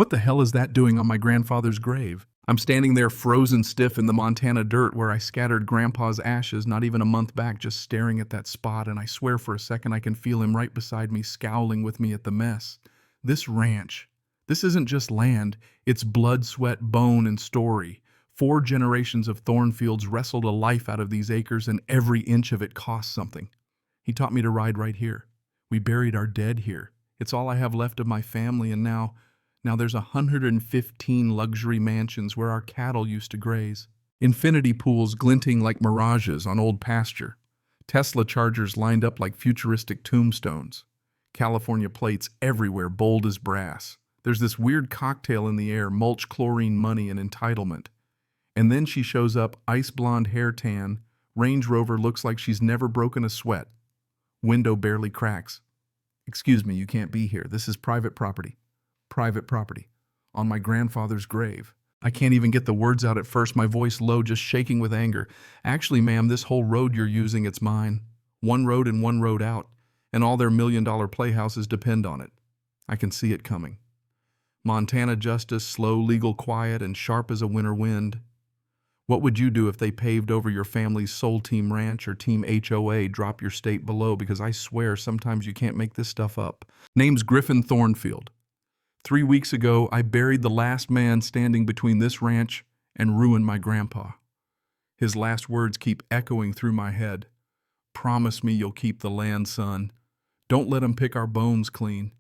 What the hell is that doing on my grandfather's grave? I'm standing there frozen stiff in the Montana dirt where I scattered Grandpa's ashes not even a month back, just staring at that spot, and I swear for a second I can feel him right beside me, scowling with me at the mess. This ranch. This isn't just land, it's blood, sweat, bone, and story. 4 generations of Thornfields wrestled a life out of these acres, and every inch of it cost something. He taught me to ride right here. We buried our dead here. It's all I have left of my family, and now there's 115 luxury mansions where our cattle used to graze. Infinity pools glinting like mirages on old pasture. Tesla chargers lined up like futuristic tombstones. California plates everywhere, bold as brass. There's this weird cocktail in the air, mulch, chlorine, money, and entitlement. And then she shows up, ice blonde hair tan, Range Rover looks like she's never broken a sweat. Window barely cracks. "Excuse me, you can't be here. This is private property." Private property. On my grandfather's grave. I can't even get the words out at first, my voice low, just shaking with anger. "Actually, ma'am, this whole road you're using, it's mine. One road and one road out. And all their $1 million playhouses depend on it." I can see it coming. Montana justice, slow, legal, quiet, and sharp as a winter wind. What would you do if they paved over your family's Soul Team Ranch or Team HOA? Drop your state below, because I swear sometimes you can't make this stuff up. Name's Griffin Thornfield. 3 weeks ago, I buried the last man standing between this ranch and ruined my grandpa. His last words keep echoing through my head. "Promise me you'll keep the land, son. Don't let 'em pick our bones clean."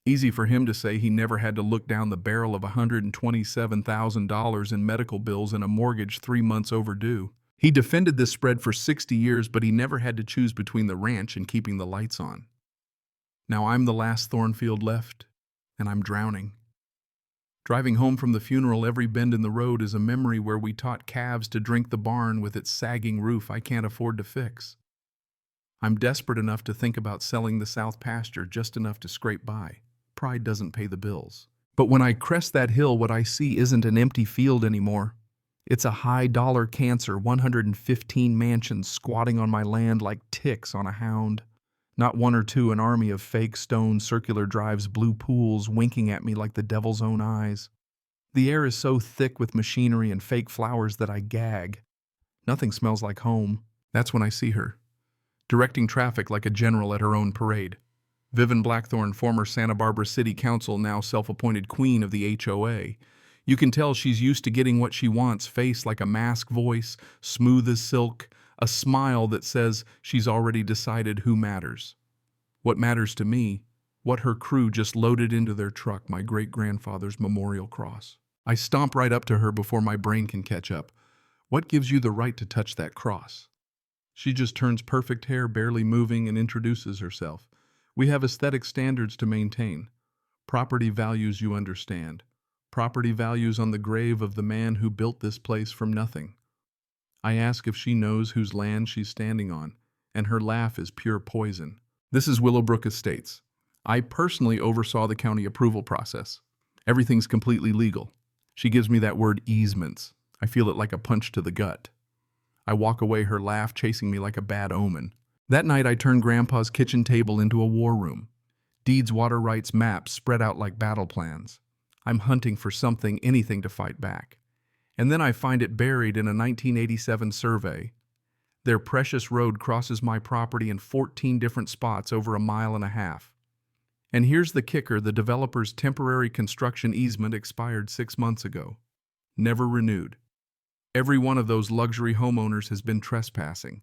Easy for him to say. He never had to look down the barrel of $127,000 in medical bills and a mortgage 3 months overdue. He defended this spread for 60 years, but he never had to choose between the ranch and keeping the lights on. Now I'm the last Thornfield left, and I'm drowning. Driving home from the funeral, every bend in the road is a memory where we taught calves to drink the barn with its sagging roof I can't afford to fix. I'm desperate enough to think about selling the south pasture, just enough to scrape by. Pride doesn't pay the bills. But when I crest that hill, what I see isn't an empty field anymore. It's a high-dollar cancer, 115 mansions squatting on my land like ticks on a hound. Not one or two, an army of fake stone circular drives, blue pools winking at me like the devil's own eyes. The air is so thick with machinery and fake flowers that I gag. Nothing smells like home. That's when I see her, directing traffic like a general at her own parade. Vivian Blackthorne, former Santa Barbara City Council, now self-appointed queen of the HOA. You can tell she's used to getting what she wants, face like a mask, voice smooth as silk, a smile that says she's already decided who matters. What matters to me, what her crew just loaded into their truck, my great-grandfather's memorial cross. I stomp right up to her before my brain can catch up. "What gives you the right to touch that cross?" She just turns perfect hair, barely moving, and introduces herself. "We have aesthetic standards to maintain. Property values, you understand. Property values on the grave of the man who built this place from nothing." I ask if she knows whose land she's standing on, and her laugh is pure poison. "This is Willowbrook Estates. I personally oversaw the county approval process. Everything's completely legal." She gives me that word, easements. I feel it like a punch to the gut. I walk away, her laugh chasing me like a bad omen. That night I turned Grandpa's kitchen table into a war room. Deeds, water rights, maps spread out like battle plans. I'm hunting for something, anything to fight back. And then I find it buried in a 1987 survey. Their precious road crosses my property in 14 different spots over a 1.5 miles. And here's the kicker: the developer's temporary construction easement expired 6 months ago. Never renewed. Every one of those luxury homeowners has been trespassing.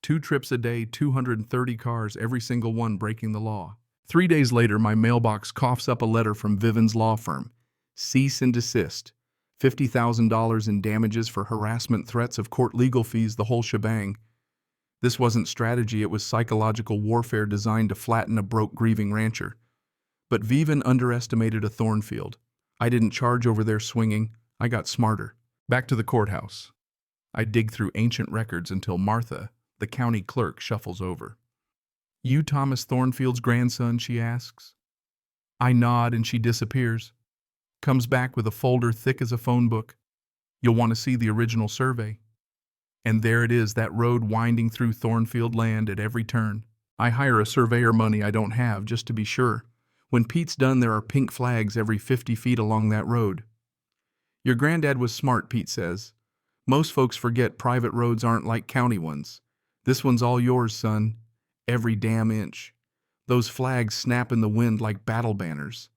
2 trips a day, 230 cars, every single one breaking the law. 3 days later, my mailbox coughs up a letter from Vivian's law firm. Cease and desist. $50,000 in damages for harassment, threats of court legal fees, the whole shebang. This wasn't strategy, it was psychological warfare designed to flatten a broke, grieving rancher. But Vivian underestimated a Thornfield. I didn't charge over their swinging, I got smarter. Back to the courthouse. I dig through ancient records until Martha, the county clerk, shuffles over. "You Thomas Thornfield's grandson?" she asks. I nod and she disappears. Comes back with a folder thick as a phone book. "You'll want to see the original survey." And there it is, that road winding through Thornfield land at every turn. I hire a surveyor, money I don't have, just to be sure. When Pete's done, there are pink flags every 50 feet along that road. Your granddad was smart, Pete says. Most folks forget private roads aren't like county ones. This one's all yours, son. Every damn inch. Those flags snap in the wind like battle banners.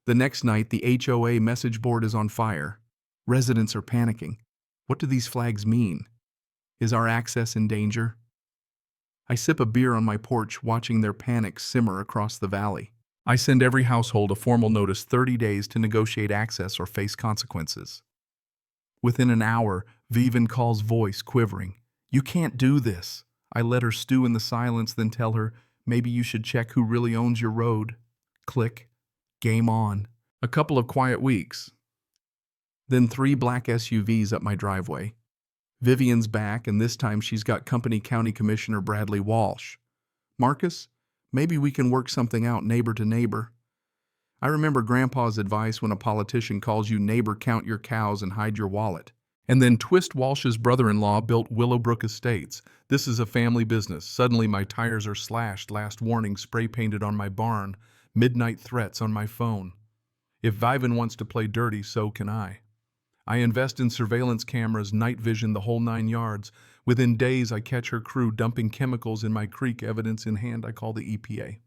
The next night, the HOA message board is on fire. Residents are panicking. What do these flags mean? Is our access in danger? I sip a beer on my porch, watching their panic simmer across the valley. I send every household a formal notice 30 days to negotiate access or face consequences. Within an hour, Vivian calls, voice quivering. You can't do this. I let her stew in the silence, then tell her, maybe you should check who really owns your road. Click. Game on. A couple of quiet weeks. Then 3 black SUVs up my driveway. Vivian's back, and this time she's got company County Commissioner Bradley Walsh. Marcus, maybe we can work something out neighbor to neighbor. I remember Grandpa's advice when a politician calls you neighbor, count your cows and hide your wallet. And then Twist Walsh's brother-in-law built Willowbrook Estates. This is a family business. Suddenly my tires are slashed, last warning spray painted on my barn, midnight threats on my phone. If Vivian wants to play dirty, so can I. I invest in surveillance cameras, night vision, the whole 9 yards. Within days, I catch her crew dumping chemicals in my creek, evidence in hand. I call the EPA.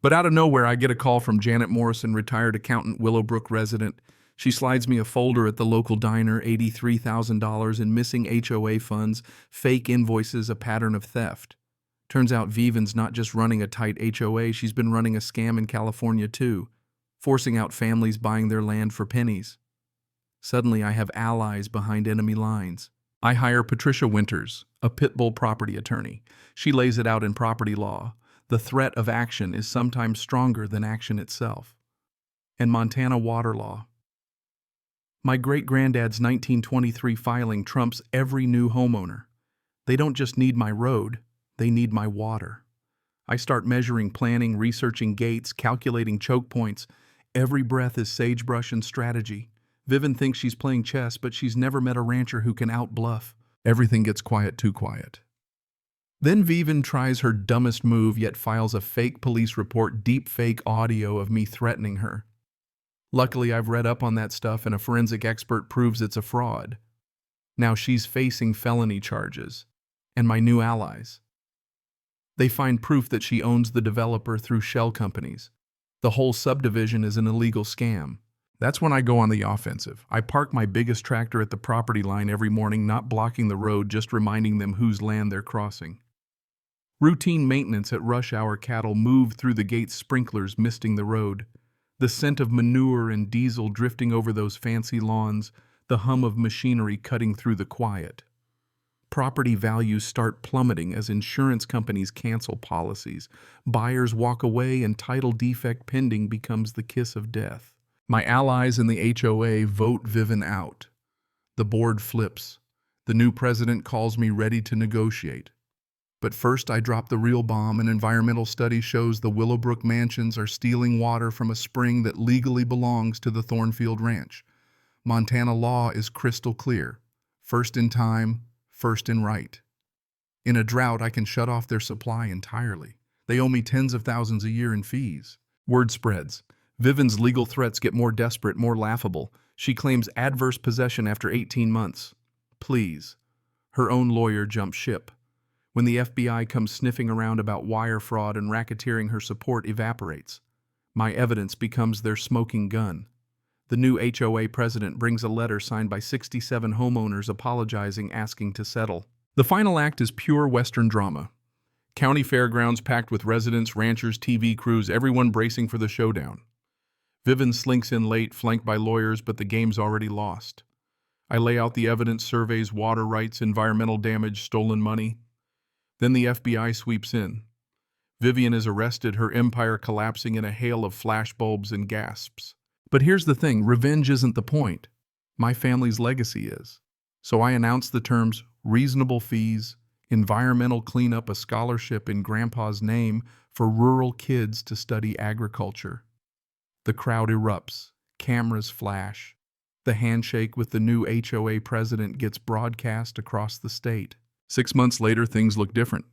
But out of nowhere, I get a call from Janet Morrison, retired accountant, Willowbrook resident. She slides me a folder at the local diner, $83,000 in missing HOA funds, fake invoices, a pattern of theft. Turns out Vivian's not just running a tight HOA, she's been running a scam in California too, forcing out families buying their land for pennies. Suddenly, I have allies behind enemy lines. I hire Patricia Winters, a pit bull property attorney. She lays it out in property law. The threat of action is sometimes stronger than action itself. And Montana water law. My great-granddad's 1923 filing trumps every new homeowner. They don't just need my road, they need my water. I start measuring, planning, researching gates, calculating choke points. Every breath is sagebrush and strategy. Vivian thinks she's playing chess, but she's never met a rancher who can out-bluff. Everything gets quiet, too quiet. Then Vivian tries her dumbest move, yet files a fake police report, deep fake audio of me threatening her. Luckily, I've read up on that stuff, and a forensic expert proves it's a fraud. Now she's facing felony charges. And my new allies. They find proof that she owns the developer through shell companies. The whole subdivision is an illegal scam. That's when I go on the offensive. I park my biggest tractor at the property line every morning, not blocking the road, just reminding them whose land they're crossing. Routine maintenance at rush hour, cattle move through the gate's sprinklers, misting the road. The scent of manure and diesel drifting over those fancy lawns, the hum of machinery cutting through the quiet. Property values start plummeting as insurance companies cancel policies. Buyers walk away and title defect pending becomes the kiss of death. My allies in the HOA vote Vivian out. The board flips. The new president calls me ready to negotiate. But first I drop the real bomb. An environmental study shows the Willowbrook mansions are stealing water from a spring that legally belongs to the Thornfield Ranch. Montana law is crystal clear. First in time, first in right. In a drought, I can shut off their supply entirely. They owe me tens of thousands a year in fees. Word spreads. Vivian's legal threats get more desperate, more laughable. She claims adverse possession after 18 months. Please. Her own lawyer jumps ship. When the FBI comes sniffing around about wire fraud and racketeering, her support evaporates. My evidence becomes their smoking gun. The new HOA president brings a letter signed by 67 homeowners apologizing, asking to settle. The final act is pure Western drama. County fairgrounds packed with residents, ranchers, TV crews, everyone bracing for the showdown. Vivian slinks in late, flanked by lawyers, but the game's already lost. I lay out the evidence, surveys, water rights, environmental damage, stolen money. Then the FBI sweeps in. Vivian is arrested, her empire collapsing in a hail of flashbulbs and gasps. But here's the thing, revenge isn't the point. My family's legacy is. So I announce the terms reasonable fees, environmental cleanup, a scholarship in Grandpa's name for rural kids to study agriculture. The crowd erupts, cameras flash. The handshake with the new HOA president gets broadcast across the state. 6 months later, things look different.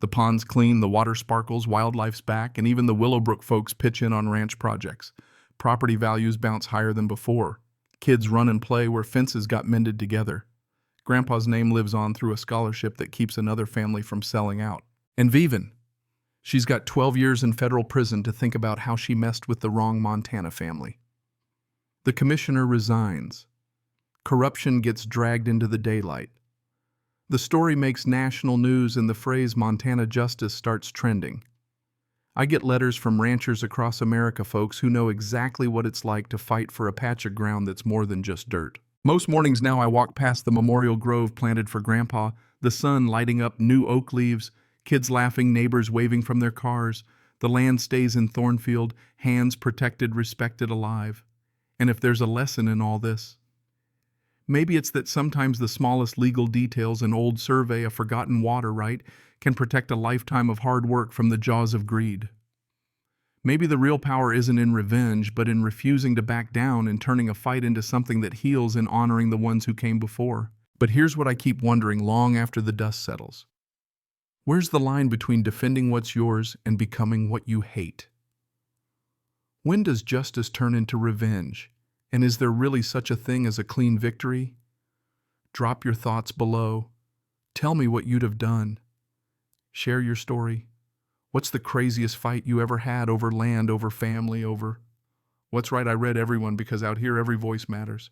The pond's clean, the water sparkles, wildlife's back, and even the Willowbrook folks pitch in on ranch projects. Property values bounce higher than before. Kids run and play where fences got mended together. Grandpa's name lives on through a scholarship that keeps another family from selling out. And Vivian, she's got 12 years in federal prison to think about how she messed with the wrong Montana family. The commissioner resigns. Corruption gets dragged into the daylight. The story makes national news and the phrase Montana justice starts trending. I get letters from ranchers across America, folks who know exactly what it's like to fight for a patch of ground that's more than just dirt. Most mornings now I walk past the memorial grove planted for Grandpa, the sun lighting up new oak leaves, kids laughing, neighbors waving from their cars. The land stays in Thornfield, hands protected, respected, alive. And if there's a lesson in all this, maybe it's that sometimes the smallest legal details, an old survey, a forgotten water right, can protect a lifetime of hard work from the jaws of greed. Maybe the real power isn't in revenge, but in refusing to back down and turning a fight into something that heals and honoring the ones who came before. But here's what I keep wondering long after the dust settles. Where's the line between defending what's yours and becoming what you hate? When does justice turn into revenge? And is there really such a thing as a clean victory? Drop your thoughts below. Tell me what you'd have done. Share your story. What's the craziest fight you ever had over land, over family, over... What's right, I read everyone because out here every voice matters.